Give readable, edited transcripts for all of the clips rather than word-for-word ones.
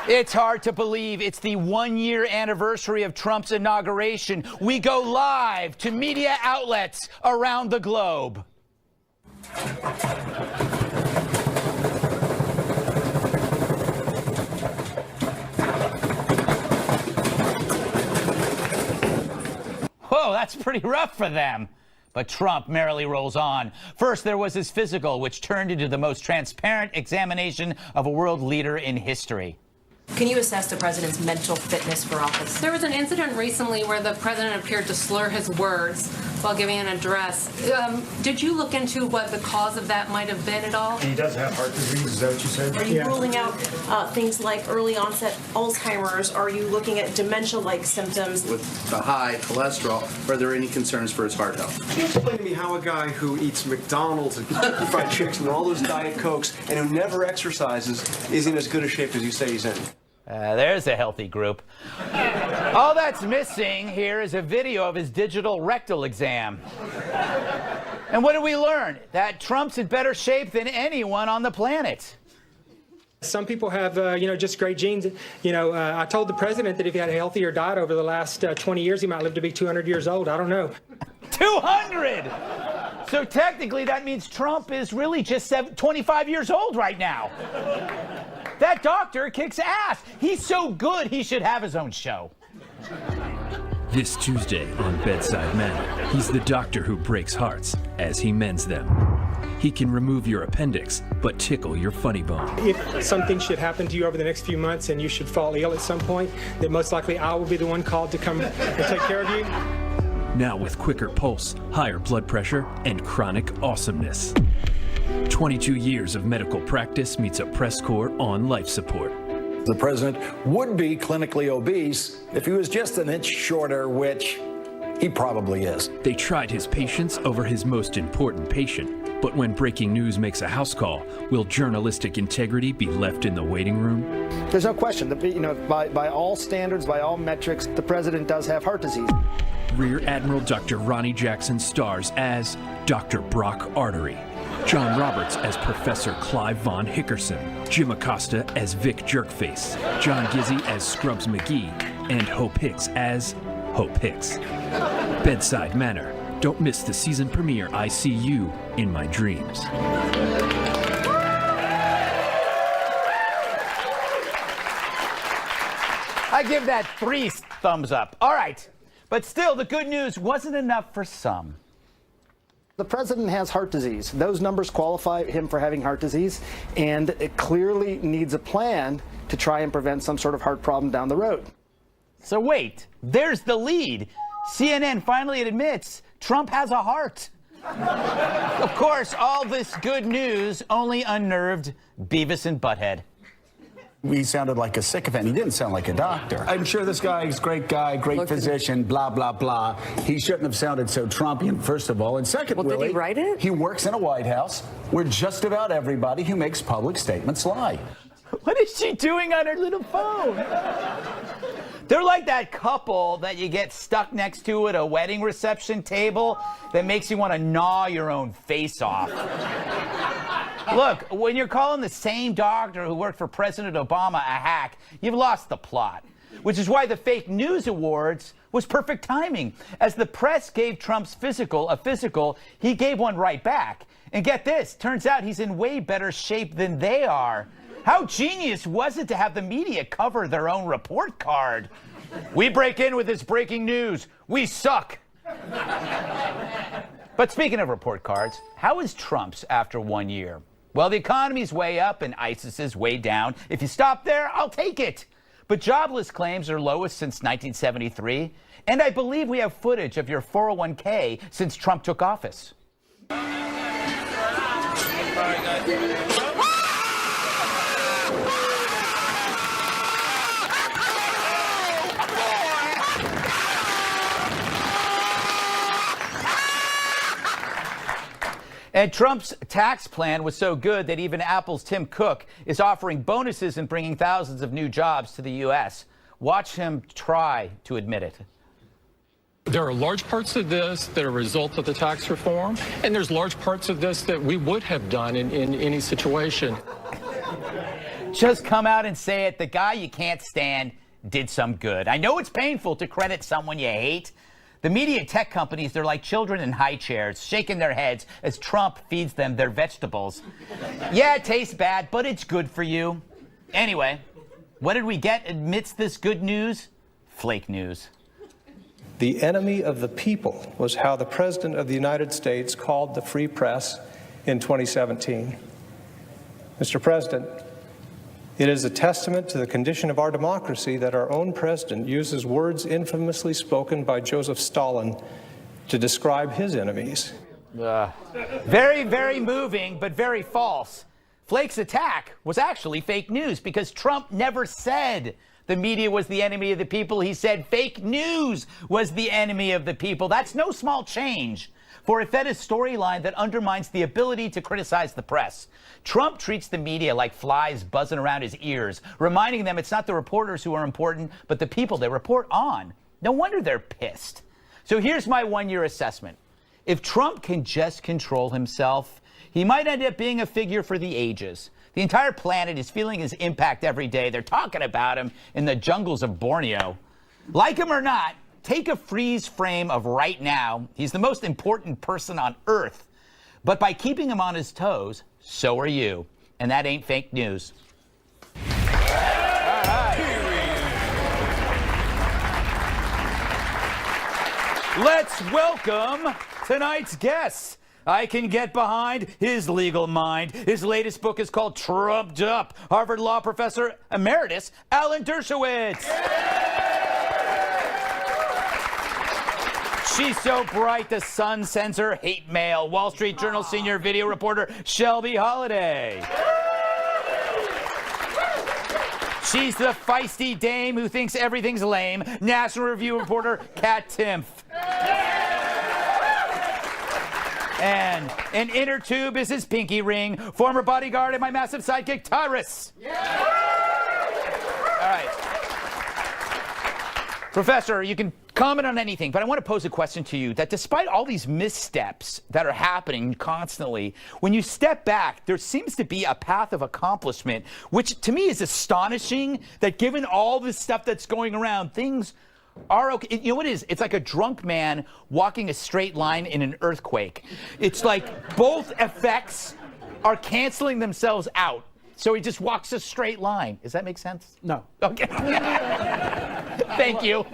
It's hard to believe it's the one-year anniversary of Trump's inauguration. We go live to media outlets around the globe. Whoa, that's pretty rough for them. But Trump merrily rolls on. First, there was his physical, which turned into the most transparent examination of a world leader in history. Can you assess the president's mental fitness for office? There was an incident recently where the president appeared to slur his words while giving an address. Did you look into what the cause of that might have been at all? He does have heart disease, is that what you said? Are you ruling out things like early onset Alzheimer's? Are you looking at dementia-like symptoms? With the high cholesterol, are there any concerns for his heart health? Can you explain to me how a guy who eats McDonald's and fried chicken and all those Diet Cokes and who never exercises is in as good a shape as you say he's in? There's a healthy group. All that's missing here is a video of his digital rectal exam. And what did we learn? That Trump's in better shape than anyone on the planet. Some people have, just great genes. I told the president that if he had a healthier diet over the last 20 years, he might live to be 200 years old. I don't know. 200! So technically that means Trump is really just 25 years old right now. That doctor kicks ass. He's so good, he should have his own show. This Tuesday on Bedside Manner, he's the doctor who breaks hearts as he mends them. He can remove your appendix, but tickle your funny bone. If something should happen to you over the next few months and you should fall ill at some point, then most likely I will be the one called to come and take care of you. Now with quicker pulse, higher blood pressure, and chronic awesomeness. 22 years of medical practice meets a press corps on life support. The president would be clinically obese if he was just an inch shorter, which he probably is. They tried his patience over his most important patient. But when breaking news makes a house call, will journalistic integrity be left in the waiting room? There's no question that, by all standards, by all metrics, the president does have heart disease. Rear Admiral Dr. Ronnie Jackson stars as Dr. Brock Artery. John Roberts as Professor Clive Von Hickerson, Jim Acosta as Vic Jerkface, John Gizzi as Scrubs McGee, and Hope Hicks as Hope Hicks. Bedside Manner. Don't miss the season premiere, I See You in My Dreams. I give that 3 thumbs up. All right. But still, the good news wasn't enough for some. The president has heart disease. Those numbers qualify him for having heart disease, and it clearly needs a plan to try and prevent some sort of heart problem down the road. So wait, there's the lead. CNN finally admits Trump has a heart. Of course, all this good news only unnerved Beavis and Butthead. He sounded like a sycophant. He didn't sound like a doctor. I'm sure this guy's a great guy, great physician, blah, blah, blah. He shouldn't have sounded so Trumpian, first of all. And second, Well, did he write it? He works in a White House where just about everybody who makes public statements lie. What is she doing on her little phone? They're like that couple that you get stuck next to at a wedding reception table that makes you want to gnaw your own face off. Look, when you're calling the same doctor who worked for President Obama a hack, you've lost the plot. Which is why the fake news awards was perfect timing. As the press gave Trump's physical a physical, he gave one right back. And get this, turns out he's in way better shape than they are. How genius was it to have the media cover their own report card? We break in with this breaking news. We suck. But speaking of report cards, how is Trump's after 1 year? Well, the economy's way up and ISIS is way down. If you stop there, I'll take it. But jobless claims are lowest since 1973. And I believe we have footage of your 401k since Trump took office. And Trump's tax plan was so good that even Apple's Tim Cook is offering bonuses and bringing thousands of new jobs to the U.S. Watch him try to admit it. There are large parts of this that are a result of the tax reform, and there's large parts of this that we would have done in any situation. Just come out and say it. The guy you can't stand did some good. I know it's painful to credit someone you hate. The media and tech companies, they're like children in high chairs, shaking their heads as Trump feeds them their vegetables. Yeah, it tastes bad, but it's good for you. Anyway, what did we get amidst this good news? Flake news. The enemy of the people was how the President of the United States called the free press in 2017. Mr. President, it is a testament to the condition of our democracy that our own president uses words infamously spoken by Joseph Stalin to describe his enemies. Very, very moving, but very false. Flake's attack was actually fake news because Trump never said the media was the enemy of the people. He said fake news was the enemy of the people. That's no small change for a fed a storyline that undermines the ability to criticize the press. Trump treats the media like flies buzzing around his ears, reminding them it's not the reporters who are important, but the people they report on. No wonder they're pissed. So here's my one-year assessment. If Trump can just control himself, he might end up being a figure for the ages. The entire planet is feeling his impact every day. They're talking about him in the jungles of Borneo. Like him or not, take a freeze frame of right now. He's the most important person on Earth. But by keeping him on his toes, so are you. And that ain't fake news. All right. Let's welcome tonight's guests. I can get behind his legal mind. His latest book is called Trumped Up. Harvard Law Professor Emeritus Alan Dershowitz. She's so bright the Sun sends her hate mail. Wall Street Journal senior video reporter Shelby Holliday. She's the feisty dame who thinks everything's lame. National Review reporter Kat Timpf. And an inner tube is his pinky ring. Former bodyguard and my massive sidekick, Tyrus. All right. Professor, you can comment on anything, but I want to pose a question to you that despite all these missteps that are happening constantly, when you step back, there seems to be a path of accomplishment, which to me is astonishing that given all this stuff that's going around, things are okay. You know what it is? It's like a drunk man walking a straight line in an earthquake. It's like both effects are canceling themselves out. So he just walks a straight line. Does that make sense? No. Okay. Thank you.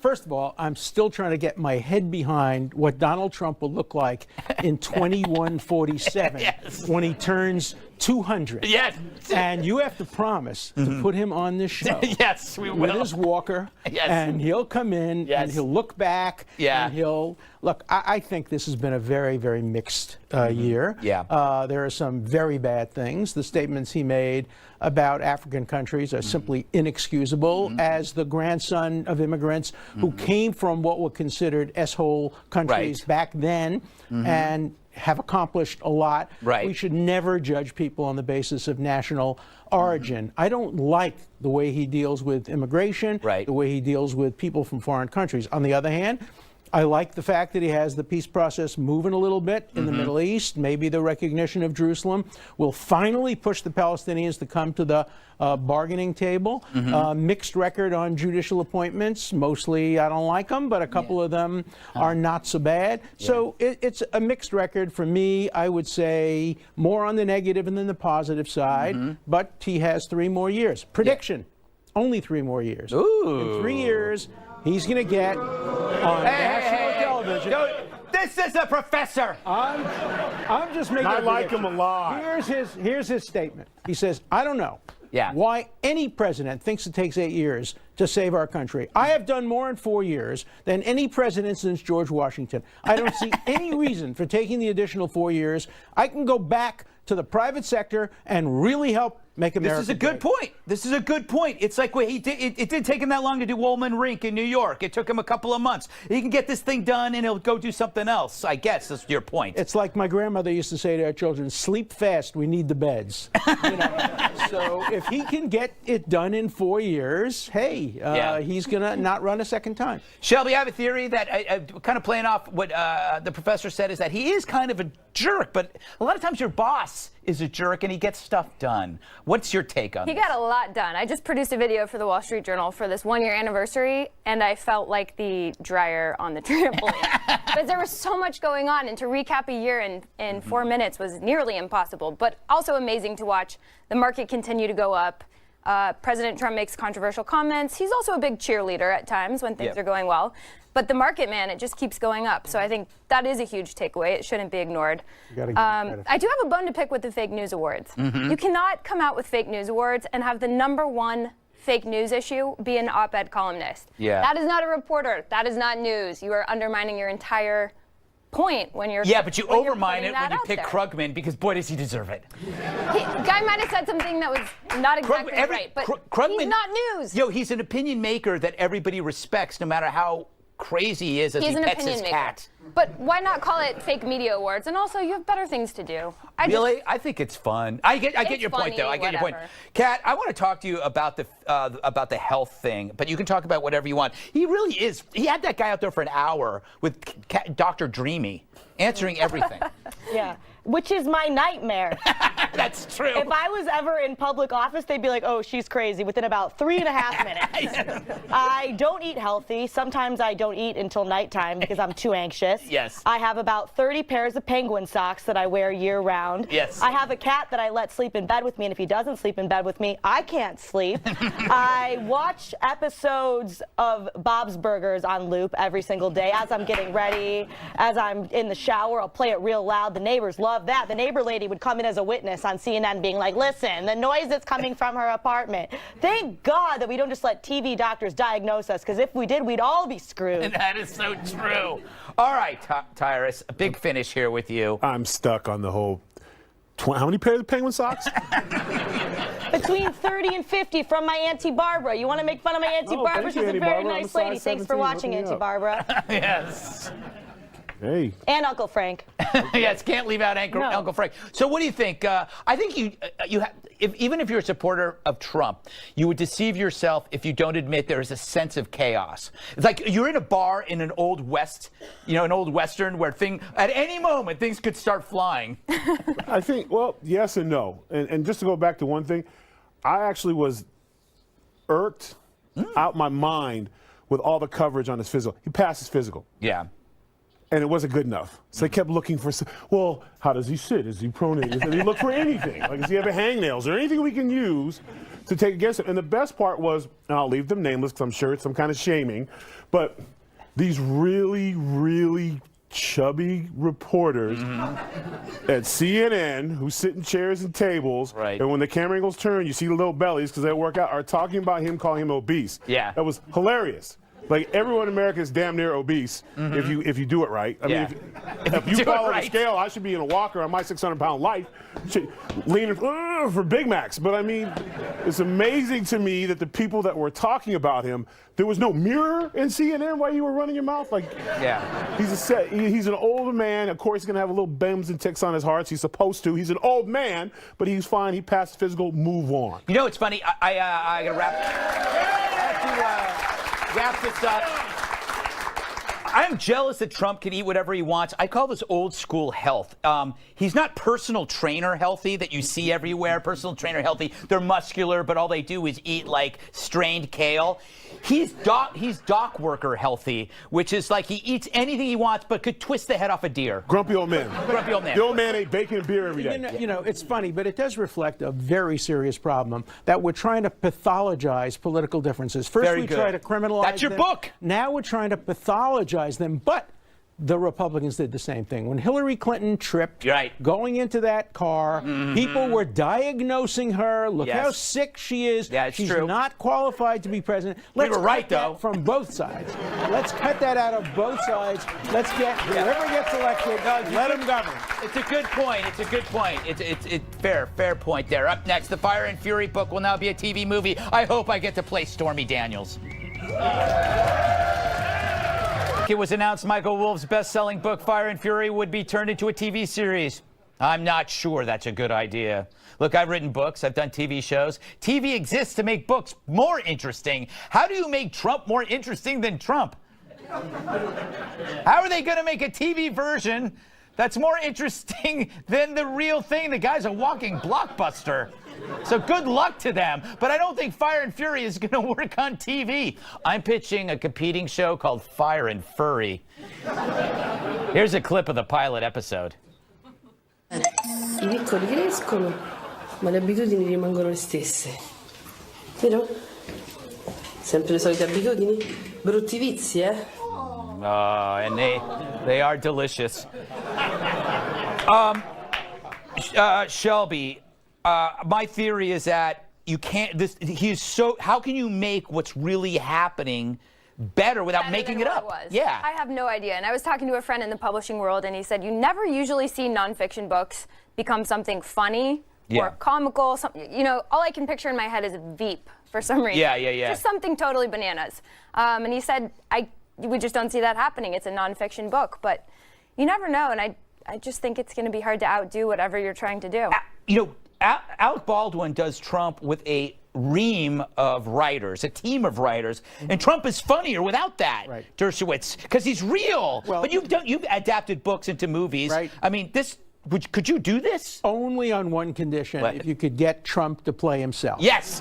First of all, I'm still trying to get my head behind what Donald Trump will look like in 2147 yes. when he turns 200. Yes. And you have to promise to put him on this show. Yes, we will. With his walker. Yes. And he'll come in and he'll look back. Yeah. And he'll look. I think this has been a very, very mixed year. Yeah. There are some very bad things. The statements he made about African countries are simply inexcusable. As the grandson of immigrants who came from what were considered S-hole countries back then and have accomplished a lot. Right. We should never judge people on the basis of national origin. I don't like the way he deals with immigration, the way he deals with people from foreign countries. On the other hand, I like the fact that he has the peace process moving a little bit in the Middle East. Maybe the recognition of Jerusalem will finally push the Palestinians to come to the bargaining table. Mixed record on judicial appointments. Mostly I don't like them, but a couple of them are not so bad. So it's a mixed record for me. I would say more on the negative than the positive side, but he has 3 more years. Prediction, only 3 more years. Ooh. In 3 years, he's going to get on national television. This is a professor. I'm just making I a like prediction. him a lot. Here's his statement. He says, I don't know Yeah. why any president thinks it takes 8 years to save our country. I have done more in 4 years than any president since George Washington. I don't see any reason for taking the additional 4 years. I can go back to the private sector and really help make America This is a good point. This is a good point. It's like what he did. It didn't take him that long to do Woolman Rink in New York. It took him a couple of months. He can get this thing done and he'll go do something else. I guess that's your point. It's like my grandmother used to say to our children, sleep fast, we need the beds. You know? So if he can get it done in 4 years, hey, see. He's going to not run a second time. Shelby, I have a theory that, kind of playing off what the professor said, is that he is kind of a jerk, but a lot of times your boss is a jerk and he gets stuff done. What's your take on He this? got a lot done. I just produced a video for the Wall Street Journal for this 1-year anniversary, and I felt like the dryer on the trampoline. Because there was so much going on, and to recap a year in 4 minutes was nearly impossible, but also amazing to watch the market continue to go up. President Trump makes controversial comments. He's also a big cheerleader at times when things are going well. But the market, man, it just keeps going up. So I think that is a huge takeaway. It shouldn't be ignored. I do have a bone to pick with the fake news awards. You cannot come out with fake news awards and have the #1 fake news issue be an op-ed columnist. That is not a reporter. That is not news. You are undermining your entire point when you're but you overmine it when you pick Krugman, because boy does he deserve it. Guy might have said something that was not exactly right, but Krugman, he's not news. He's an opinion maker that everybody respects, no matter how crazy he is as he pets his cat. But why not call it fake media awards? And also, you have better things to do. I think it's fun. I get your point, though. I get your point. Kat, I want to talk to you about the health thing, but you can talk about whatever you want. He really is. He had that guy out there for an hour with Dr. Dreamy answering everything. Yeah, which is my nightmare. That's true. If I was ever in public office, they'd be like, oh, she's crazy, within about 3.5 minutes. I don't eat healthy. Sometimes I don't eat until nighttime because I'm too anxious. Yes. I have about 30 pairs of penguin socks that I wear year-round. Yes. I have a cat that I let sleep in bed with me, and if he doesn't sleep in bed with me, I can't sleep. I watch episodes of Bob's Burgers on loop every single day as I'm getting ready, as I'm in the shower. I'll play it real loud. The neighbors love that. The neighbor lady would come in as a witness on CNN being like, listen, the noise that's coming from her apartment. Thank God that we don't just let TV doctors diagnose us, because if we did, we'd all be screwed. And that is so true. All right, Tyrus, a big finish here with you. I'm stuck on the whole, how many pairs of penguin socks? Between 30 and 50 from my Auntie Barbara. You want to make fun of my Auntie Barbara? She's a very nice lady. Thanks for watching, Auntie Barbara. Yes. Hey. And Uncle Frank. Yes, can't leave out Uncle Frank. So what do you think? I think you have, even if you're a supporter of Trump, you would deceive yourself if you don't admit there is a sense of chaos. It's like you're in a bar in an old West, an old Western where at any moment things could start flying. I think, well, yes and no. And just to go back to one thing, I actually was irked out my mind with all the coverage on his physical. He passed his physical. Yeah. And it wasn't good enough. So they kept looking for, well, how does he sit? Is he pronated? Does he look for anything? Like, does he have a hangnails or anything we can use to take against him? And the best part was, and I'll leave them nameless because I'm sure it's some kind of shaming, but these really, really chubby reporters at CNN who sit in chairs and tables, and when the camera angles turn, you see the little bellies because they work out, are talking about him, calling him obese. Yeah. That was hilarious. Like, everyone in America is damn near obese if you do it right. I mean, if you follow the scale, I should be in a walker on my 600-pound life, leaning for Big Macs. But I mean, it's amazing to me that the people that were talking about him, there was no mirror in CNN while you were running your mouth. Like, he's an older man. Of course, he's gonna have a little bends and ticks on his heart. He's supposed to. He's an old man, but he's fine. He passed the physical. Move on. You know, it's funny. I gotta wrap this up. I'm jealous that Trump can eat whatever he wants. I call this old school health. He's not personal trainer healthy that you see everywhere. Personal trainer healthy. They're muscular, but all they do is eat like strained kale. He's dock worker healthy, which is like he eats anything he wants, but could twist the head off a deer. Grumpy old man. Grumpy old man. The old man ate bacon and beer every day. It's funny, but it does reflect a very serious problem that we're trying to pathologize political differences. First, we try to criminalize That's your them. book. Now we're trying to pathologize them, but the Republicans did the same thing. When Hillary Clinton tripped, going into that car, people were diagnosing her. Look how sick she is. Yeah, it's She's true. not qualified to be president. We were right, though. From both sides. Let's cut that out of both sides. Let's get whoever gets elected, let him govern. It's a good point. It's a good point. It's fair point there. Up next, the Fire and Fury book will now be a TV movie. I hope I get to play Stormy Daniels. It was announced Michael Wolff's best-selling book, Fire and Fury, would be turned into a TV series. I'm not sure that's a good idea. Look, I've written books. I've done TV shows. TV exists to make books more interesting. How do you make Trump more interesting than Trump? How are they going to make a TV version that's more interesting than the real thing? The guy's a walking blockbuster. So good luck to them. But I don't think Fire and Fury is going to work on TV. I'm pitching a competing show called Fire and Furry. Here's a clip of the pilot episode. I piccoli crescono, ma le abitudini rimangono le stesse. Vero? Sempre le solite abitudini? Brutti vizi, eh? And they are delicious. Shelby, my theory is that you can't. How can you make what's really happening better without making it up? Yeah. I have no idea. And I was talking to a friend in the publishing world, and he said you never usually see nonfiction books become something funny or comical. You know, all I can picture in my head is Veep for some reason. Yeah. Just something totally bananas. And he said we just don't see that happening. It's a nonfiction book, but you never know. And I just think it's going to be hard to outdo whatever you're trying to do. You know, Alec Baldwin does Trump with a ream of writers, a team of writers, and Trump is funnier without that, Dershowitz, because he's real. Well, but you've adapted books into movies. Right. I mean, could you do this? Only on one condition: if you could get Trump to play himself. Yes.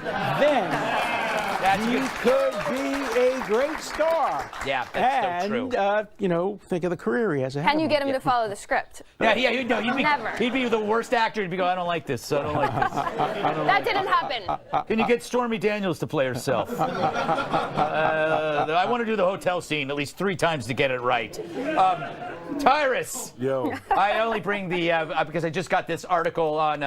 Then he could be a great star. Yeah, that's so true. And you know, think of the career he has ahead. Can you get him to follow the script? He'd be the worst actor. He'd be going, I don't like this. I don't like this. That didn't happen. Can you get Stormy Daniels to play herself? I want to do the hotel scene at least 3 times to get it right. Tyrus. Yo. I only bring the because I just got this article on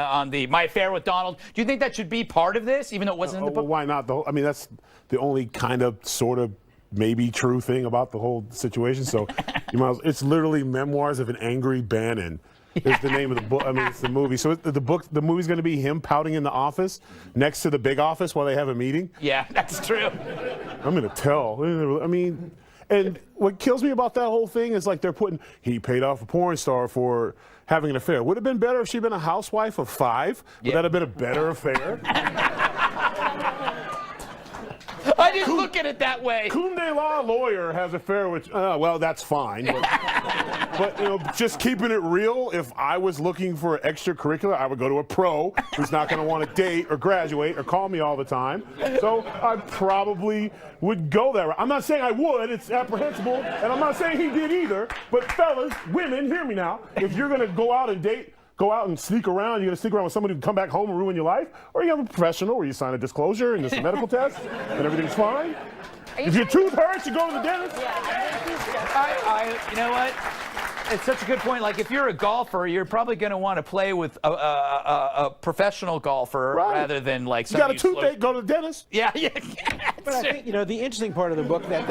My Affair with Donald. Do you think that should be part of this, even though it wasn't in the book? Why not? I mean, that's the only kind of sort of maybe true thing about the whole situation. So it's literally memoirs of an angry Bannon. Is the name of the book. I mean, it's the movie. So the movie's going to be him pouting in the office next to the big office while they have a meeting. Yeah, that's true. I'm going to tell. I mean, and what kills me about that whole thing is like he paid off a porn star for having an affair. Would have been better if she'd been a housewife of 5. Would that have been a better affair? I didn't look at it that way. Kunde Law lawyer has an affair with, well, that's fine. But just keeping it real, if I was looking for extracurricular, I would go to a pro who's not going to want to date or graduate or call me all the time. So I probably would go that route. I'm not saying I would. It's apprehensible. And I'm not saying he did either. But fellas, women, hear me now. If you're going to go out and date, go out and sneak around, you're going to sneak around with somebody who can come back home and ruin your life? Or you have a professional where you sign a disclosure and there's a medical test and everything's fine? If your tooth hurts, you go to the dentist? You know what? It's such a good point. Like, if you're a golfer, you're probably going to want to play with a professional golfer rather than like you got a toothache, go to the dentist. Yeah. But I think, the interesting part of the book that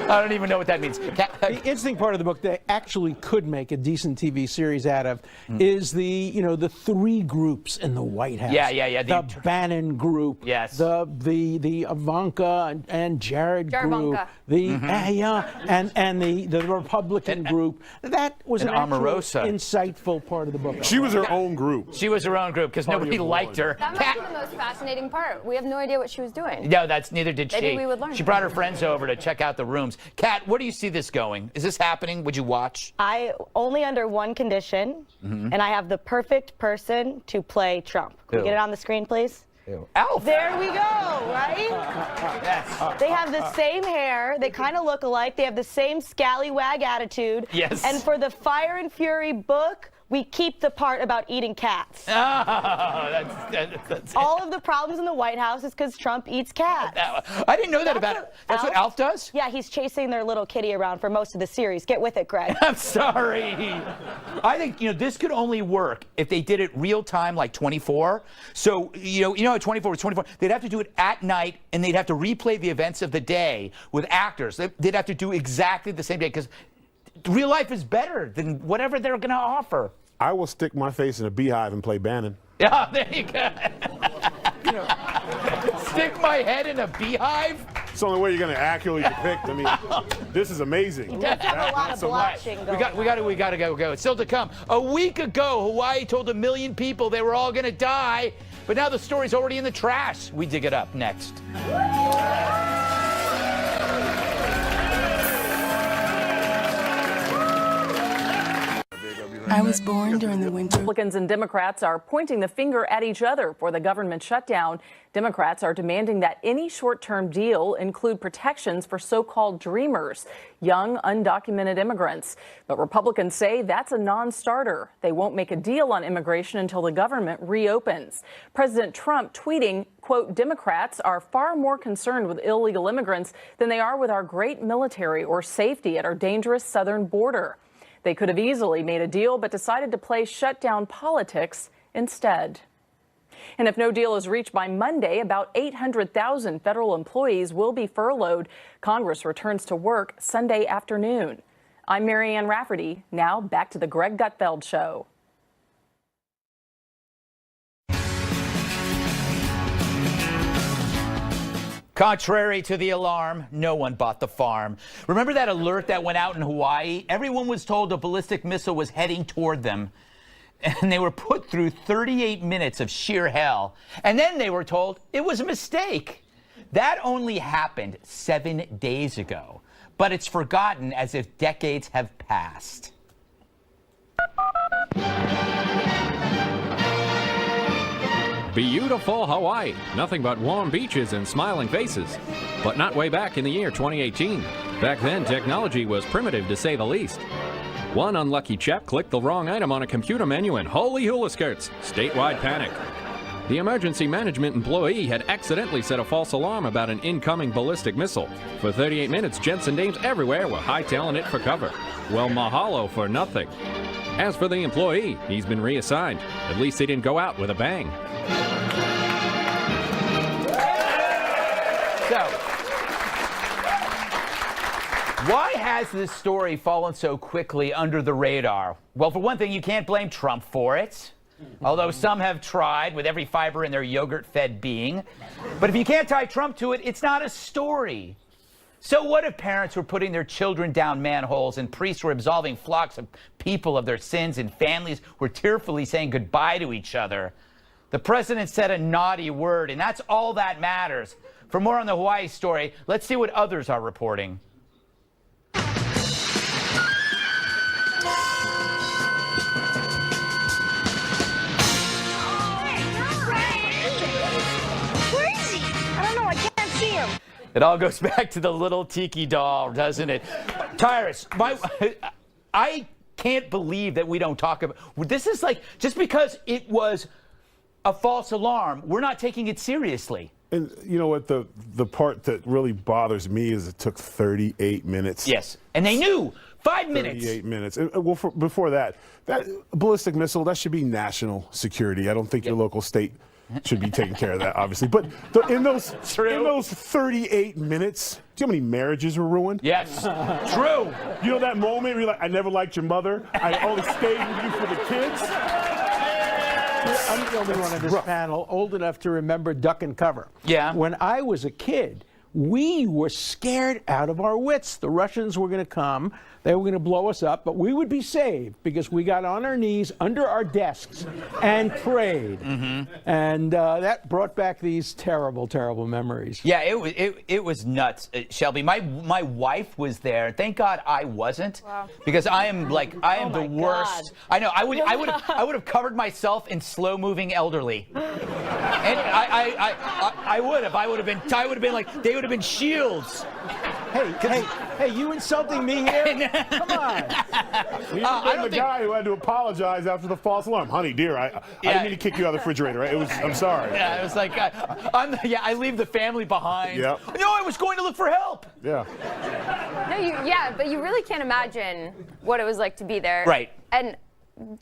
I don't even know what that means. The interesting part of the book they actually could make a decent TV series out of is the 3 groups in the White House. Yeah. The Bannon group. Yes. The Ivanka and Jared group. And the Republican group. That was an actual insightful part of the book. She was her own group. She was her own group because nobody liked her. That might be the most fascinating part. We have no idea what she was doing. No, neither did she. Maybe we would learn. She brought her friends over to check out the rooms. Kat, where do you see this going? Is this happening? Would you watch? I only under one condition, and I have the perfect person to play Trump. Can we get it on the screen, please? Alf. There we go, right? Yes. They have the same hair. They kind of look alike. They have the same scallywag attitude. Yes. And for the Fire and Fury book, we keep the part about eating cats. Oh, that's all of the problems in the White House is because Trump eats cats. I didn't know that about it. That's what Alf does? Yeah, he's chasing their little kitty around for most of the series. Get with it, Greg. I'm sorry. I think, this could only work if they did it real time like 24. So, how 24 was 24. They'd have to do it at night, and they'd have to replay the events of the day with actors. They'd have to do exactly the same day because real life is better than whatever they're going to offer. I will stick my face in a beehive and play Bannon. Yeah, there you go. Stick my head in a beehive? It's the only way you're going to accurately depict. I mean, this is amazing. He does have a lot of blushing going on. We got to go. It's still to come. A week ago, Hawaii told 1 million people they were all going to die, but now the story's already in the trash. We dig it up next. I was born during the winter. Republicans and Democrats are pointing the finger at each other for the government shutdown. Democrats are demanding that any short-term deal include protections for so-called dreamers, young, undocumented immigrants. But Republicans say that's a non-starter. They won't make a deal on immigration until the government reopens. President Trump tweeting, quote, Democrats are far more concerned with illegal immigrants than they are with our great military or safety at our dangerous southern border. They could have easily made a deal, but decided to play shutdown politics instead. And if no deal is reached by Monday, about 800,000 federal employees will be furloughed. Congress returns to work Sunday afternoon. I'm Marianne Rafferty. Now back to the Greg Gutfeld Show. Contrary to the alarm, no one bought the farm. Remember that alert that went out in Hawaii? Everyone was told a ballistic missile was heading toward them. And they were put through 38 minutes of sheer hell. And then they were told it was a mistake. That only happened 7 days ago. But it's forgotten as if decades have passed. Beautiful Hawaii. Nothing but warm beaches and smiling faces. But not way back in the year 2018. Back then, technology was primitive to say the least. One unlucky chap clicked the wrong item on a computer menu and holy hula skirts, statewide panic. The emergency management employee had accidentally set a false alarm about an incoming ballistic missile. For 38 minutes, gents and dames everywhere were hightailing it for cover. Well, mahalo for nothing. As for the employee, he's been reassigned. At least he didn't go out with a bang. So, why has this story fallen so quickly under the radar? Well, for one thing, you can't blame Trump for it. Although some have tried with every fiber in their yogurt-fed being. But if you can't tie Trump to it, it's not a story. So what if parents were putting their children down manholes and priests were absolving flocks of people of their sins and families were tearfully saying goodbye to each other? The president said a naughty word, and that's all that matters. For more on the Hawaii story, let's see what others are reporting. Where is he? I don't know. I can't see him. It all goes back to the little tiki doll, doesn't it? Tyrus, I can't believe that we don't talk about this. Is like, just because it was a false alarm, we're not taking it seriously. And you know what, the part that really bothers me is it took 38 minutes. Yes, and they knew 5 minutes. 38 minutes. Well, before that ballistic missile, that should be national security. I don't think your local state should be taking care of that, obviously. But in those 38 minutes, do you know how many marriages were ruined? Yes, true. You know that moment where you're like, I never liked your mother. I only stayed with you for the kids. I'm the only one on this panel old enough to remember duck and cover. Yeah. When I was a kid, we were scared out of our wits. The Russians were going to come. They were going to blow us up, but we would be saved because we got on our knees under our desks and prayed. And that brought back these terrible, terrible memories. Yeah, it was nuts, Shelby. My wife was there. Thank God I wasn't, because I am the worst. I know. I would have covered myself in slow-moving elderly. And I would have. I would have been like, they would have been shields. Hey, you insulting me here? Come on. You've been the guy who had to apologize after the false alarm. Honey, dear, I didn't mean to kick you out of the refrigerator. I'm sorry. Yeah, it was like, I leave the family behind. Yep. No, I was going to look for help. Yeah. No, but you really can't imagine what it was like to be there. Right. And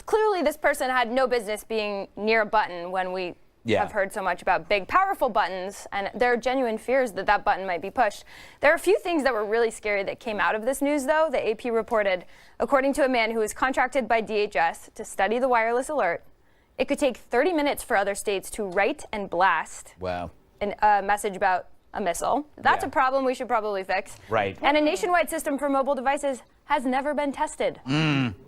clearly this person had no business being near a button when we have heard so much about big, powerful buttons, and there are genuine fears that that button might be pushed. There are a few things that were really scary that came out of this news, though. The AP reported, according to a man who was contracted by DHS to study the wireless alert, it could take 30 minutes for other states to write and blast a message about a missile. That's Yeah. a problem we should probably fix. Right. And a nationwide system for mobile devices has never been tested.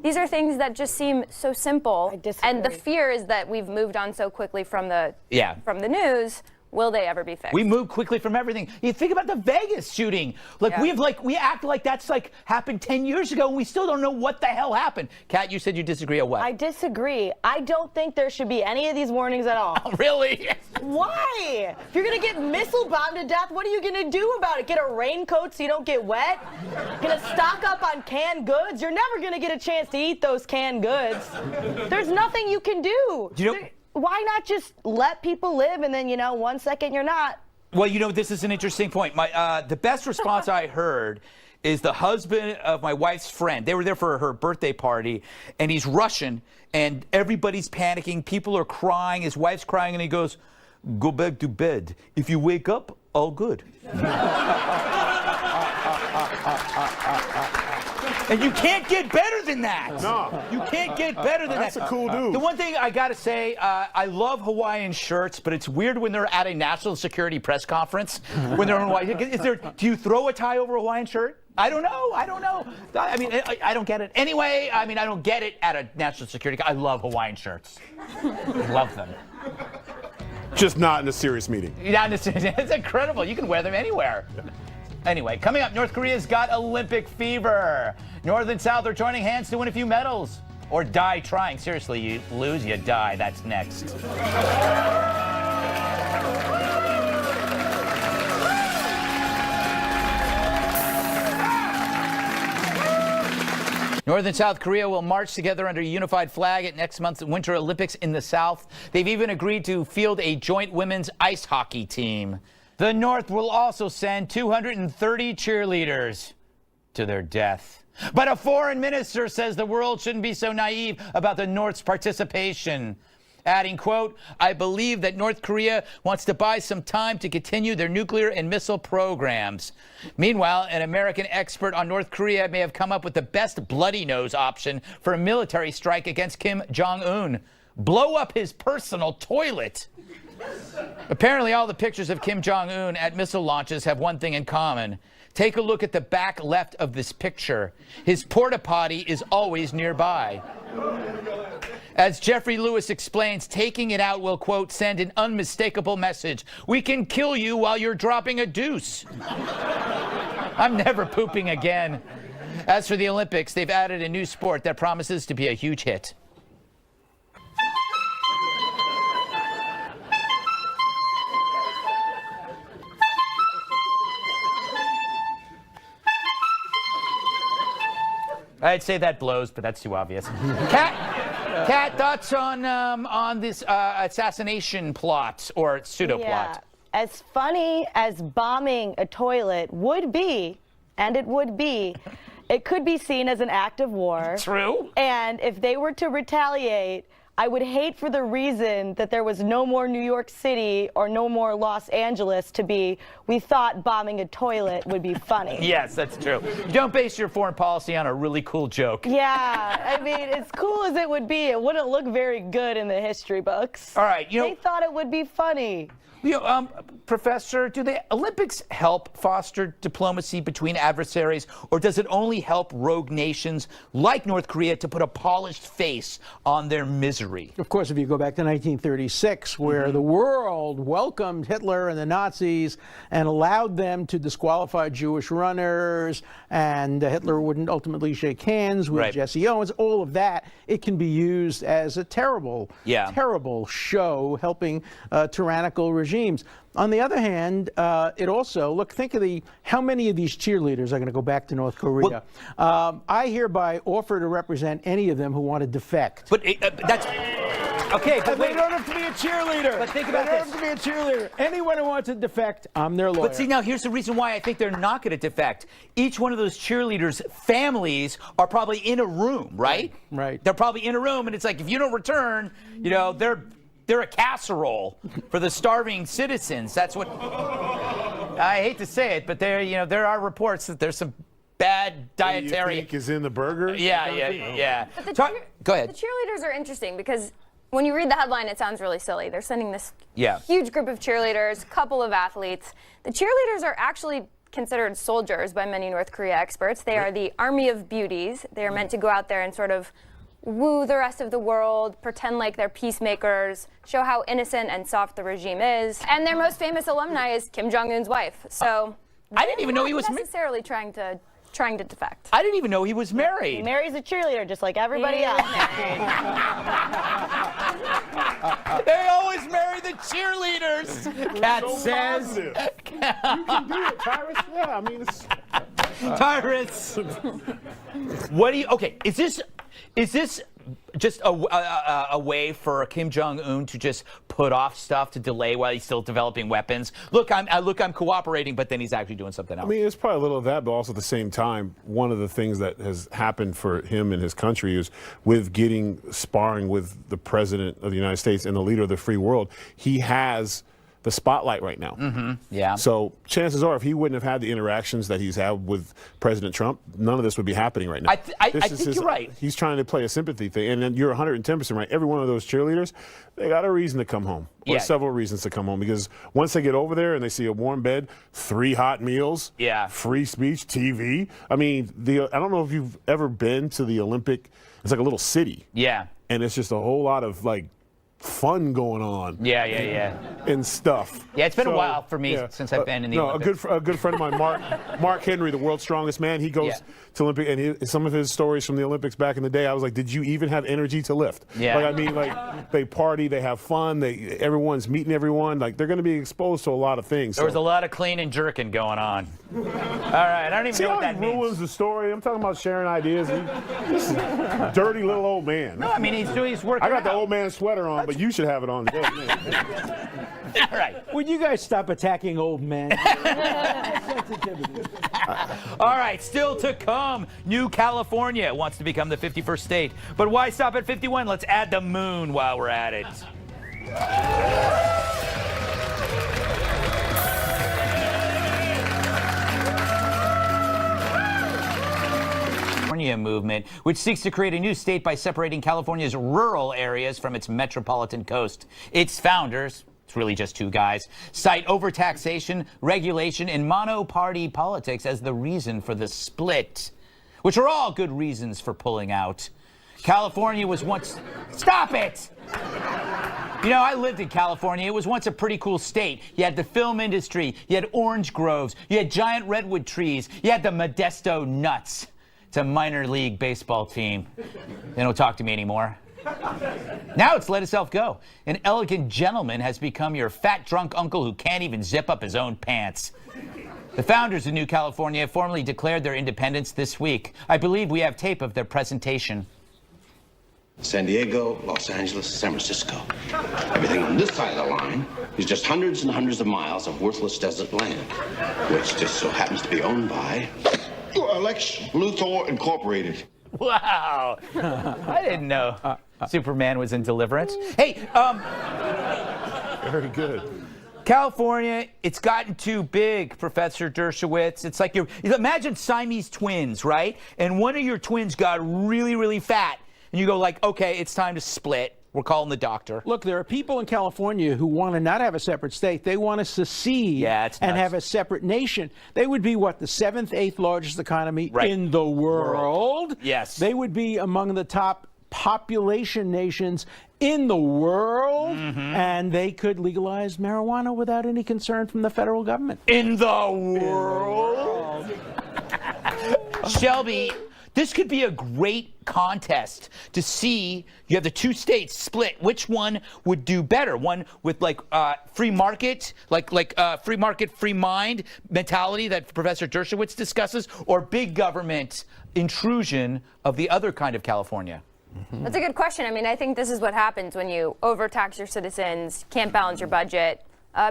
These are things that just seem so simple. I disagree. And the fear is that we've moved on so quickly from the news. Will they ever be fixed? We move quickly from everything. You think about the Vegas shooting. Like we act like that's like happened 10 years ago, and we still don't know what the hell happened. Kat, you said you disagree or what? I disagree. I don't think there should be any of these warnings at all. Really? Why? If you're gonna get missile bombed to death, what are you gonna do about it? Get a raincoat so you don't get wet? Gonna stock up on canned goods? You're never gonna get a chance to eat those canned goods. There's nothing you can do. Why not just let people live and then, 1 second you're not? Well, this is an interesting point. The best response I heard is the husband of my wife's friend. They were there for her birthday party, and he's Russian, and everybody's panicking. People are crying. His wife's crying, and he goes, "Go back to bed. If you wake up, all good." And you can't get better than that. No. You can't get better than That's that. a cool dude. The one thing I got to say, I love Hawaiian shirts, but it's weird when they're at a national security press conference when they're in Hawaii. Do you throw a tie over a Hawaiian shirt? I don't know. I mean, I don't get it. Anyway, I don't get it at a national security. I love Hawaiian shirts. I love them. Just not in a serious meeting. It's incredible. You can wear them anywhere. Anyway, coming up, North Korea's got Olympic fever. North and South are joining hands to win a few medals. Or die trying. Seriously, you lose, you die. That's next. North and South Korea will march together under a unified flag at next month's Winter Olympics in the South. They've even agreed to field a joint women's ice hockey team. The North will also send 230 cheerleaders to their death. But a foreign minister says the world shouldn't be so naive about the North's participation, adding, quote, "I believe that North Korea wants to buy some time to continue their nuclear and missile programs." Meanwhile, an American expert on North Korea may have come up with the best bloody nose option for a military strike against Kim Jong-un. Blow up his personal toilet. Apparently, all the pictures of Kim Jong-un at missile launches have one thing in common. Take a look at the back left of this picture. His porta potty is always nearby. As Jeffrey Lewis explains, taking it out will, quote, "send an unmistakable message. We can kill you while you're dropping a deuce." I'm never pooping again. As for the Olympics, they've added a new sport that promises to be a huge hit. I'd say that blows, but that's too obvious. Kat, thoughts on this assassination plot or pseudo plot? Yeah. As funny as bombing a toilet would be, and it would be, it could be seen as an act of war. True. And if they were to retaliate, I would hate for the reason that there was no more New York City or no more Los Angeles to be, we thought bombing a toilet would be funny. Yes, that's true. You don't base your foreign policy on a really cool joke. Yeah, I mean, as cool as it would be, it wouldn't look very good in the history books. All right, they thought it would be funny. Professor, do the Olympics help foster diplomacy between adversaries, or does it only help rogue nations like North Korea to put a polished face on their misery? Of course, if you go back to 1936, where the world welcomed Hitler and the Nazis and allowed them to disqualify Jewish runners, and Hitler wouldn't ultimately shake hands with Jesse Owens, all of that, it can be used as a terrible, terrible show helping tyrannical regimes. On the other hand, it also, think of how many of these cheerleaders are going to go back to North Korea. I hereby offer to represent any of them who want to defect. But that's... Okay, but they don't have to be a cheerleader. But think about this. They don't have to be a cheerleader. Anyone who wants to defect, I'm their lawyer. But see, now here's the reason why I think they're not going to defect. Each one of those cheerleaders' families are probably in a room, right? Right. They're probably in a room, and it's like, if you don't return, they're a casserole for the starving citizens. That's what I hate to say it, but there are reports that there's some bad dietary. You think is in the burger? Yeah. But Go ahead. The cheerleaders are interesting because when you read the headline, it sounds really silly. They're sending this huge group of cheerleaders, couple of athletes. The cheerleaders are actually considered soldiers by many North Korea experts. They are the army of beauties. They are meant to go out there and sort of woo the rest of the world, pretend like they're peacemakers, show how innocent and soft the regime is. And their most famous alumni is Kim Jong-un's wife. So I didn't even know he was necessarily trying to defect. I didn't even know he was married. He marries a cheerleader just like everybody else. They always marry the cheerleaders. Kat says. You can do it, Tyrus. Yeah, I mean, it's... Tyrus. What do you? Okay, is this just a way for Kim Jong-un to just put off stuff to delay while he's still developing weapons? Look, I'm cooperating, but then he's actually doing something else. I mean, it's probably a little of that, but also at the same time, one of the things that has happened for him and his country is with getting sparring with the president of the United States and the leader of the free world, he has the spotlight right now. Mm-hmm. Yeah. So chances are, if he wouldn't have had the interactions that he's had with President Trump, none of this would be happening right now. I think you're right. He's trying to play a sympathy thing, and then you're 110% right. Every one of those cheerleaders, they got a reason to come home, or several reasons to come home, because once they get over there and they see a warm bed, 3 hot meals, free speech, TV. I mean, I don't know if you've ever been to the Olympic. It's like a little city. Yeah. And it's just a whole lot of like fun going on. Yeah. And stuff. Yeah, it's been a while for me since I've been in the Olympics. A good friend of mine, Mark Henry, the world's strongest man, he goes to Olympic, and some of his stories from the Olympics back in the day, I was like, did you even have energy to lift? Yeah. Like, I mean, like, they party, they have fun, everyone's meeting everyone, like, they're going to be exposed to a lot of things. There was a lot of clean and jerking going on. All right, I don't even know what that means. Ruins the story. I'm talking about sharing ideas. This is a dirty little old man. No, I mean, he's working I got out. the old man sweater on, but you should have it on today. All right. Would you guys stop attacking old men? All right, still to come. New California wants to become the 51st state. But why stop at 51? Let's add the moon while we're at it. California movement, which seeks to create a new state by separating California's rural areas from its metropolitan coast. Its founders, it's really just 2 guys, cite overtaxation, regulation, and mono-party politics as the reason for the split, which are all good reasons for pulling out. California was once... Stop it! You know, I lived in California. It was once a pretty cool state. You had the film industry, you had orange groves, you had giant redwood trees, you had the Modesto Nuts. It's a minor league baseball team. They don't talk to me anymore. Now it's let itself go. An elegant gentleman has become your fat drunk uncle who can't even zip up his own pants. The founders of New California formally declared their independence this week. I believe we have tape of their presentation. San Diego, Los Angeles, San Francisco. Everything on this side of the line is just hundreds and hundreds of miles of worthless desert land, which just so happens to be owned by Lex Luthor Incorporated. Wow. I didn't know Superman was in Deliverance. Hey, Very good. California, it's gotten too big, Professor Dershowitz. It's like imagine Siamese twins, right? And one of your twins got really, really fat. And you go like, okay, it's time to split. We're calling the doctor. Look, there are people in California who want to not have a separate state. They want to secede and have a separate nation. They would be, what, the 7th, 8th largest economy in the world? Yes. They would be among the top population nations in the world, and they could legalize marijuana without any concern from the federal government. In the world? Shelby, this could be a great contest to see. You have the 2 states split. Which one would do better? One with like free market, free market, free mind mentality that Professor Dershowitz discusses, or big government intrusion of the other kind of California? That's a good question. I mean, I think this is what happens when you overtax your citizens, can't balance your budget.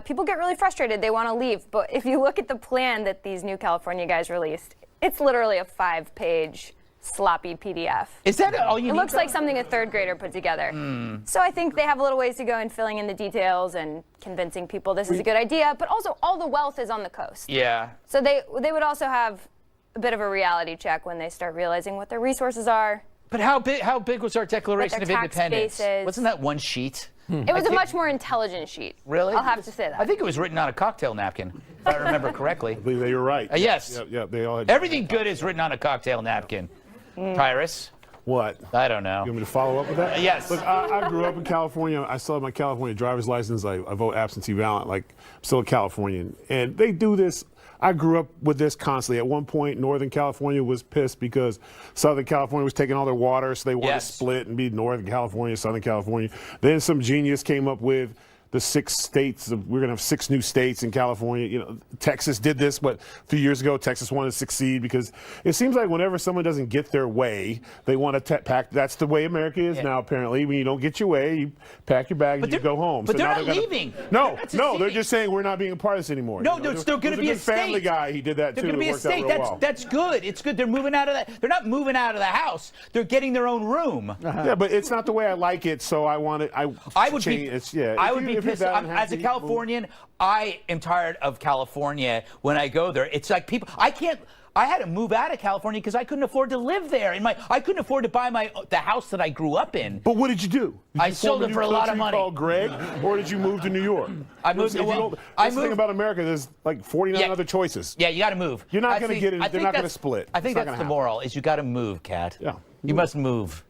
People get really frustrated. They want to leave. But if you look at the plan that these New California guys released, it's literally a 5-page sloppy PDF. Is that all you need? It looks like something a 3rd grader put together. So I think they have a little ways to go in filling in the details and convincing people this is a good idea, but also all the wealth is on the coast. Yeah. So they would also have a bit of a reality check when they start realizing what their resources are. But how big was our Declaration of With their tax Independence? bases. Wasn't that one sheet? It was a much more intelligent sheet. Really? I'll have to say that. I think it was written on a cocktail napkin, if I remember correctly. I believe they were right. Yes. Yeah, they all had. Everything good is written on a cocktail napkin. Tyrus? What? I don't know. You want me to follow up with that? Yes. Look, I grew up in California. I still have my California driver's license. I vote absentee ballot. Like, I'm still a Californian. And they do this. I grew up with this constantly. At one point, Northern California was pissed because Southern California was taking all their water, so they wanted to split and be Northern California, Southern California. Then some genius came up with the 6 states. We're going to have 6 new states in California. You know, Texas did this, a few years ago, Texas wanted to succeed because it seems like whenever someone doesn't get their way, they want to pack. That's the way America is now, apparently. When you don't get your way, you pack your bags and you go home. But So they're now not leaving. No, they're just saying we're not being a part of this anymore. No, You know, there's still going to be a state. Family Guy, he did that They're too. going to be It a worked out state. real well. That's good. It's good. They're moving out of that. They're not moving out of the house. They're getting their own room. Yeah, but it's not the way I like it, so I want it. I would be. It's, yeah. I If would you- be if you're pissed. that As a unhappy, Californian, I am tired of California. When I go there, it's like people. I can't. I had to move out of California because I couldn't afford to live there. I couldn't afford to buy the house that I grew up in. But what did you do? I sold it for a lot of money. Called Greg, or did you move to New York? I moved. That's the thing about America. There's like 49 other choices. Yeah, you got to move. You're not going to get it. They're not going to split. I think It's not that's gonna the moral. Is you got to move, Kat. Yeah. You must move.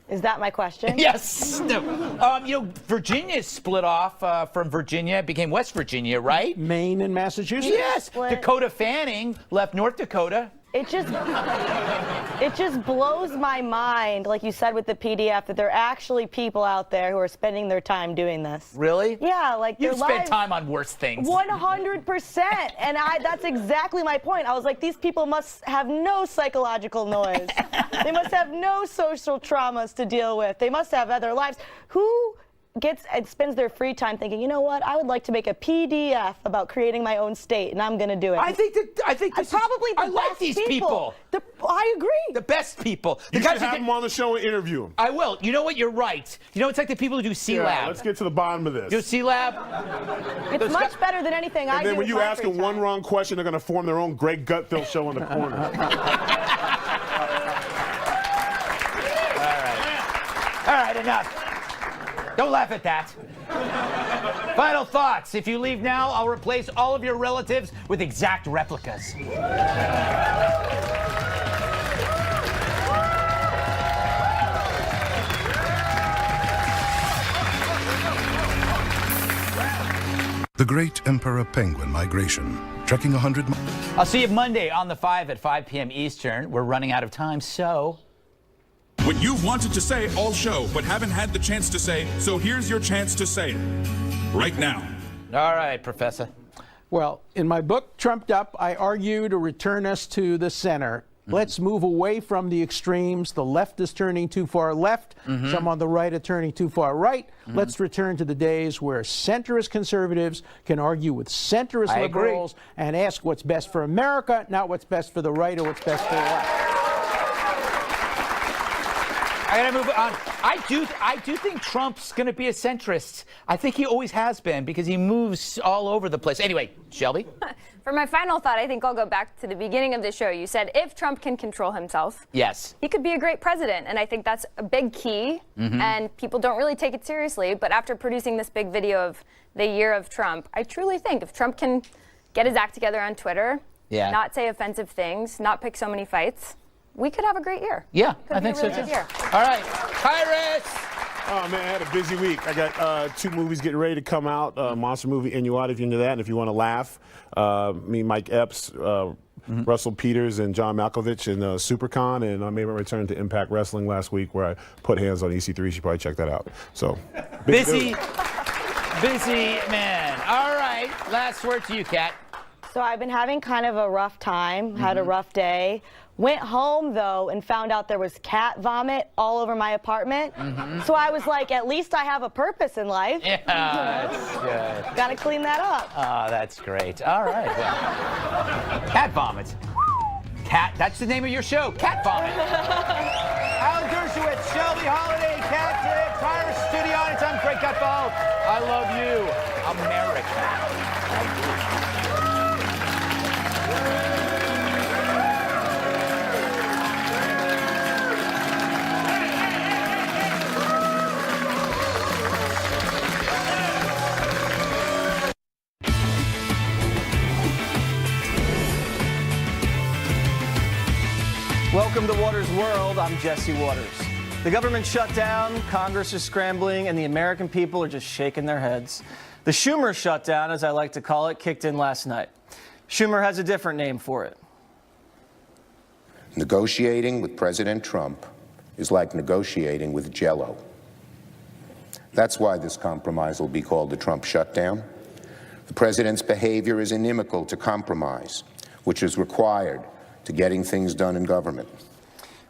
Is that my question? Yes. No. You know, Virginia split off from Virginia. It became West Virginia, right? Maine and Massachusetts? Yes. Split. Dakota Fanning left North Dakota. It just blows my mind, like you said with the PDF, that there are actually people out there who are spending their time doing this. Really? Yeah, like You've their spent lives, time on worse things. 100%. And that's exactly my point. I was like, these people must have no psychological noise. They must have no social traumas to deal with. They must have other lives. Who gets and spends their free time thinking, you know what, I would like to make a PDF about creating my own state, and I'm going to do it. I think this probably the I like best these people. I agree. The best people. You should have them on the show and interview them. I will. You know what? You're right. You know, it's like the people who do C-Lab. Yeah, let's get to the bottom of this. Do C-Lab? It's much better than anything I do. And then when with you my ask free them one time. wrong question, they're going to form their own Greg Gutfeld show in the corner. All right, enough. Don't laugh at that. Final thoughts. If you leave now, I'll replace all of your relatives with exact replicas. The Great Emperor Penguin Migration, trekking 100 miles. I'll see you Monday on the 5 at 5 p.m. Eastern. We're running out of time, so... What you've wanted to say all show, but haven't had the chance to say, so here's your chance to say it. Right now. All right, Professor. Well, in my book, Trumped Up, I argue to return us to the center. Let's move away from the extremes. The left is turning too far left. Some on the right are turning too far right. Let's return to the days where centrist conservatives can argue with centrist I agree. liberals and ask what's best for America, not what's best for the right or what's best for the left. I gotta move on. I do think Trump's gonna be a centrist. I think he always has been because he moves all over the place. Anyway, Shelby? For my final thought, I think I'll go back to the beginning of the show. You said if Trump can control himself, Yes. he could be a great president. And I think that's a big key. And people don't really take it seriously. But after producing this big video of the year of Trump, I truly think if Trump can get his act together on Twitter, not say offensive things, not pick so many fights, we could have a great year. Yeah, Could I be a think so really too. good year. All right, Tyrus! Oh, man, I had a busy week. I got 2 movies getting ready to come out. Monster movie, Innuado, if you're into that. And if you want to laugh, me, Mike Epps, Russell Peters, and John Malkovich in SuperCon. And I made my return to Impact Wrestling last week where I put hands on EC3. You should probably check that out. So, Busy man. All right, last word to you, Kat. So I've been having kind of a rough time, had a rough day. Went home, though, and found out there was cat vomit all over my apartment. So I was like, at least I have a purpose in life. Yeah, that's good. Gotta clean that up. Oh, that's great. All right. Well. Cat vomit. Cat, that's the name of your show, Cat Vomit. Alan Dershowitz, Shelby Holiday, Cat Tip, Tyrus Studio Audience. I'm Greg Gutfeld. I love you, America. Welcome to Waters World. I'm Jesse Waters. The government shut down, Congress is scrambling, and the American people are just shaking their heads. The Schumer shutdown, as I like to call it, kicked in last night. Schumer has a different name for it. Negotiating with President Trump is like negotiating with Jell-O. That's why this compromise will be called the Trump shutdown. The president's behavior is inimical to compromise, which is required to getting things done in government.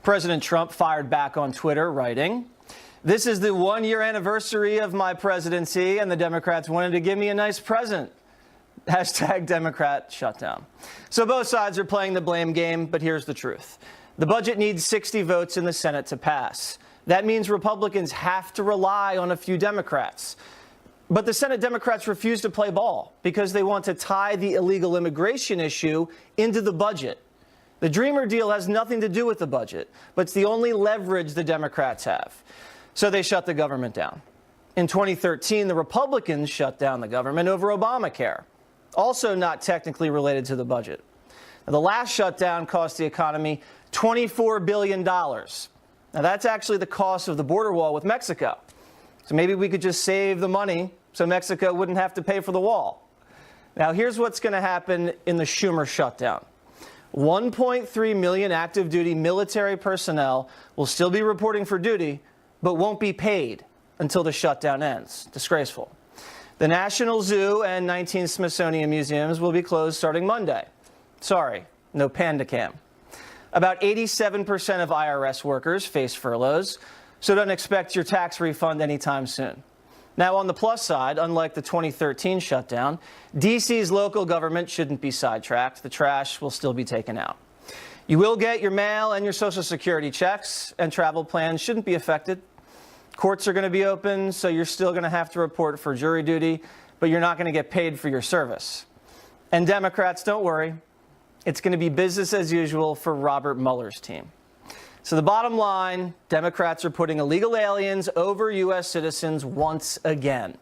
President Trump fired back on Twitter, writing, "This is the one-year anniversary of my presidency, and the Democrats wanted to give me a nice present." Hashtag Democrat shutdown. So both sides are playing the blame game, but here's the truth. The budget needs 60 votes in the Senate to pass. That means Republicans have to rely on a few Democrats. But the Senate Democrats refuse to play ball because they want to tie the illegal immigration issue into the budget. The Dreamer deal has nothing to do with the budget, but it's the only leverage the Democrats have. So they shut the government down. In 2013, the Republicans shut down the government over Obamacare, also not technically related to the budget. Now, the last shutdown cost the economy $24 billion. Now, that's actually the cost of the border wall with Mexico. So maybe we could just save the money so Mexico wouldn't have to pay for the wall. Now, here's what's going to happen in the Schumer shutdown. 1.3 million active duty military personnel will still be reporting for duty, but won't be paid until the shutdown ends. Disgraceful. The National Zoo and 19 Smithsonian museums will be closed starting Monday. Sorry, no Panda Cam. About 87% of IRS workers face furloughs, so don't expect your tax refund anytime soon. Now, on the plus side, unlike the 2013 shutdown, D.C.'s local government shouldn't be sidetracked. The trash will still be taken out. You will get your mail and your Social Security checks, and travel plans shouldn't be affected. Courts are going to be open, so you're still going to have to report for jury duty, but you're not going to get paid for your service. And Democrats, don't worry. It's going to be business as usual for Robert Mueller's team. So the bottom line, Democrats are putting illegal aliens over U.S. citizens once again.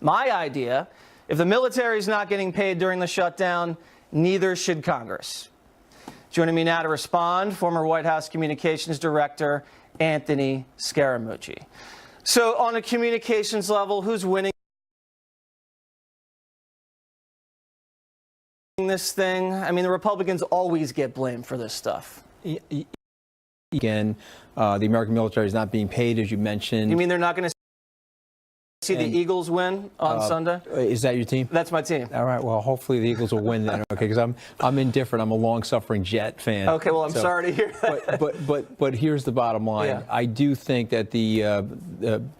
My idea, if the military is not getting paid during the shutdown, neither should Congress. Joining me now to respond, former White House Communications Director Anthony Scaramucci. So on a communications level, who's winning this thing? I mean, the Republicans always get blamed for this stuff. Again, the American military is not being paid, as you mentioned. You mean they're not going to see the Eagles win on Sunday? Is that your team? That's my team. All right. Well, hopefully the Eagles will win then. Okay, because I'm indifferent. I'm a long-suffering Jet fan. Okay. Well, I'm sorry to hear that. But here's the bottom line. Yeah. I do think that the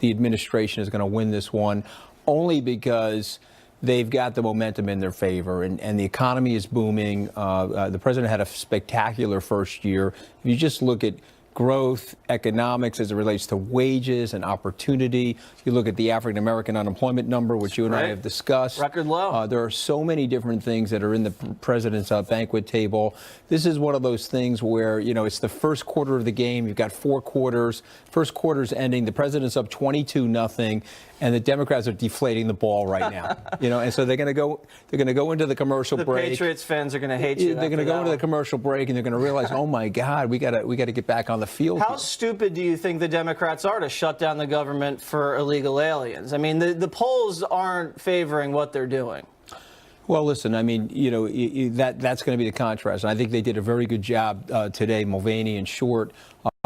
administration is going to win this one, only because they've got the momentum in their favor, and the economy is booming. The president had a spectacular first year. If you just look at growth, economics as it relates to wages and opportunity, you look at the African American unemployment number, which you and I have discussed. Record low. There are so many different things that are in the president's banquet table. This is one of those things where, you know, it's the first quarter of the game. You've got 4 quarters. First quarter's ending. The president's up 22-0. And the Democrats are deflating the ball right now, you know, and so they're going to go into the commercial break. The Patriots fans are going to hate you. They're going to go into the commercial break, and they're going to realize, oh my God, we got to get back on the field. How stupid do you think the Democrats are to shut down the government for illegal aliens? I mean, the polls aren't favoring what they're doing. Well, listen, I mean, you know, that's going to be the contrast. And I think they did a very good job today, Mulvaney and Short,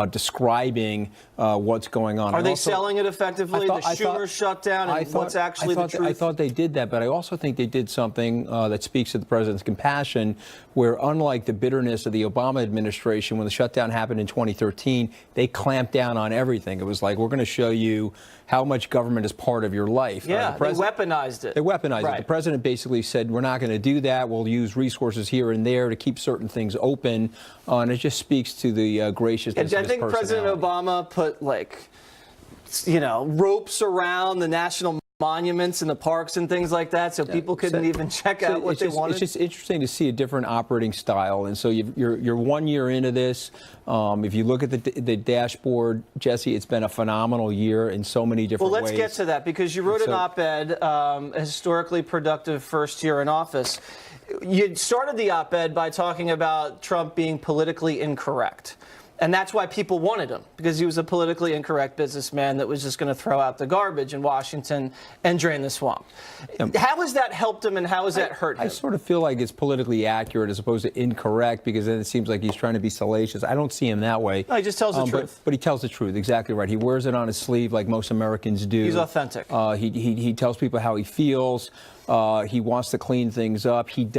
describing what's going on. Are they selling it effectively? The Schumer shutdown and what's actually the truth? I thought they did that, but I also think they did something that speaks to the president's compassion, where unlike the bitterness of the Obama administration, when the shutdown happened in 2013, they clamped down on everything. It was like, we're going to show you how much government is part of your life. Yeah, they weaponized it. They weaponized it. The president basically said, we're not going to do that. We'll use resources here and there to keep certain things open. And it just speaks to the graciousness of his I think President Obama put, like, you know, ropes around the national monuments in the parks and things like that, so people couldn't even check out what they wanted. It's just interesting to see a different operating style. And so you're 1 year into this. If you look at the dashboard, Jesse, it's been a phenomenal year in so many different ways. Well, let's get to that, because you wrote an op-ed, a historically productive first year in office. You started the op-ed by talking about Trump being politically incorrect. And that's why people wanted him, because he was a politically incorrect businessman that was just going to throw out the garbage in Washington and drain the swamp. How has that helped him and how has that hurt him? I sort of feel like it's politically accurate as opposed to incorrect, because then it seems like he's trying to be salacious. I don't see him that way. No, he just tells the truth. But he tells the truth, exactly right. He wears it on his sleeve like most Americans do. He's authentic. He tells people how he feels. He wants to clean things up. He does